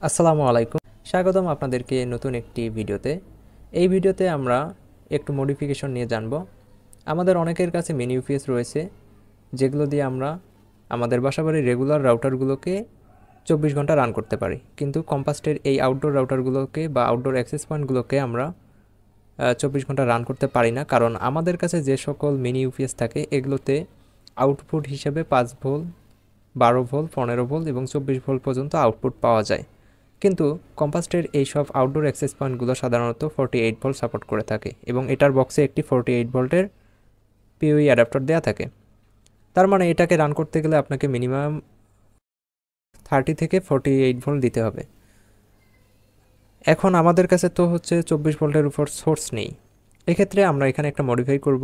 আসসালামু আলাইকুম, স্বাগতম আপনাদেরকে নতুন একটি ভিডিওতে। এই ভিডিওতে আমরা একটু মডিফিকেশন নিয়ে জানব। আমাদের অনেকের কাছে মিনি ইউপিএস রয়েছে, যেগুলো দিয়ে আমরা আমাদের বাসাবাড়ির রেগুলার রাউটারগুলোকে 24 ঘন্টা রান করতে পারি, কিন্তু কম্পাস্টের এই আউটডোর রাউটারগুলোকে বা আউটডোর অ্যাক্সেস পয়েন্টগুলোকে আমরা 24 ঘন্টা রান করতে পারি না, কারণ আমাদের কাছে যে সকল মিনি ইউপিএস থাকে এগুলোতে আউটপুট হিসেবে 5 ভোল্ট, 12 ভোল্ট, 15 ভোল্ট এবং 24 ভোল্ট পর্যন্ত আউটপুট পাওয়া যায়। কিন্তু কম্পাস্টের এইসব আউটডোর অ্যাক্সেস পয়েন্টগুলো সাধারণত 48 ভোল্ট সাপোর্ট করে থাকে এবং এটার বক্সে একটি 48 ভোল্টের পিওই অ্যাডাপ্টার দেওয়া থাকে। তার মানে এটাকে রান করতে গেলে আপনাকে মিনিমাম 30 থেকে 48 ভোল্ট দিতে হবে। এখন আমাদের কাছে তো 24 ভোল্টের উপর সোর্স নেই। এক্ষেত্রে আমরা এখানে একটা মডিফাই করব।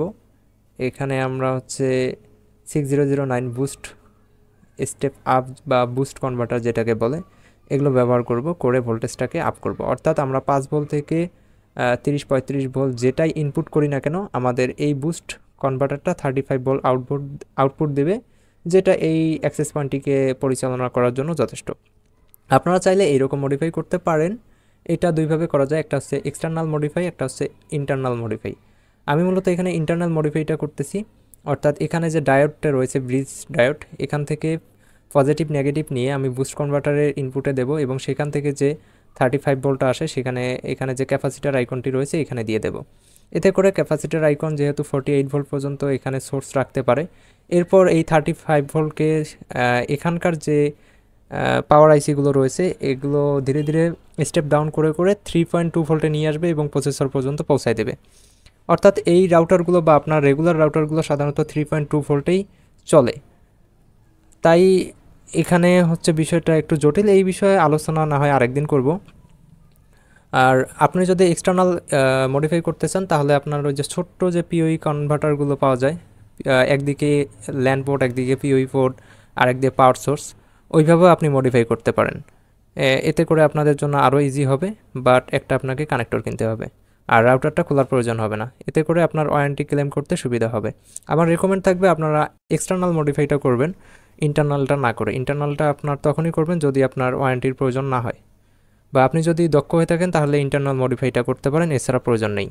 এখানে আমরা 6009 বুস্ট স্টেপ আপ বা বুস্ট কনভার্টার যেটাকে বলে, এগুলো ব্যবহার করে ভোল্টেজটাকে আপ করব। অর্থাৎ আমরা 5 ভোল্ট থেকে 30-35 ভোল্ট যেটাই ইনপুট করি না কেন, আমাদের এই বুস্ট কনভার্টারটা 35 ভোল্ট আউটপুট দেবে, যেটা এই অ্যাক্সেস পয়েন্টটিকে পরিচালনা করার জন্য যথেষ্ট। আপনারা চাইলে এইরকম মডিফাই করতে পারেন। এটা দুইভাবে করা যায়, একটা হচ্ছে এক্সটার্নাল মডিফাই, একটা হচ্ছে ইন্টারনাল মডিফাই। আমি মূলত এখানে ইন্টারনাল মডিফাইটা করতেছি। অর্থাৎ এখানে যে ডায়োডটা রয়েছে, ব্রিজ ডায়োড, এখান থেকে পজিটিভ নেগেটিভ নিয়ে আমি বুস্ট কনভার্টারের ইনপুটে দেব এবং সেখান থেকে যে 35 ভোল্টটা আসে এখানে যে ক্যাপাসিটার আইকনটি রয়েছে এখানে দিয়ে দেব। এতে করে ক্যাপাসিটার আইকন যেহেতু 48 ভোল্ট পর্যন্ত এখানে সোর্স রাখতে পারে, এরপর এই 35 ভোল্টকে এখানকার যে পাওয়ার আইসিগুলো রয়েছে এগুলো ধীরে ধীরে স্টেপ ডাউন করে 3.2 ভোল্টে নিয়ে আসবে এবং প্রসেসর পর্যন্ত পৌঁছায় দেবে। অর্থাৎ এই রাউটারগুলো বা আপনার রেগুলার রাউটারগুলো সাধারণত 3.2 ভোল্টেই চলে। তাই এখানে বিষয়টা একটু জটিল, এই বিষয়ে আলোচনা না হয় আরেকদিন করব। আর আপনি যদি এক্সটার্নাল মডিফাই করতে চান তাহলে আপনার ওই যে ছোট্ট যে পিওই কনভার্টারগুলো পাওয়া যায়, একদিকে ল্যান্ড পোর্ট, একদিকে পিওই পোর্ট, আর একদিকে পাওয়ার সোর্স, ওইভাবেও আপনি মডিফাই করতে পারেন। এতে করে আপনাদের জন্য আরও ইজি হবে, বাট একটা আপনাকে কানেক্টর কিনতে হবে আর রাউটারটা খোলার প্রয়োজন হবে না। এতে করে আপনার ওয়ারেন্টি ক্লেম করতে সুবিধা হবে। আমার রেকমেন্ড থাকবে আপনারা এক্সটার্নাল মডিফাইটা করবেন, ইন্টারনালটা না করে। ইন্টারনালটা আপনার তখনই করবেন যদি আপনার ওয়ারেন্টির প্রয়োজন না হয়, বা আপনি যদি দক্ষ হয়ে থাকেন তাহলে ইন্টারনাল মডিফাইটা করতে পারেন, এছাড়া প্রয়োজন নেই।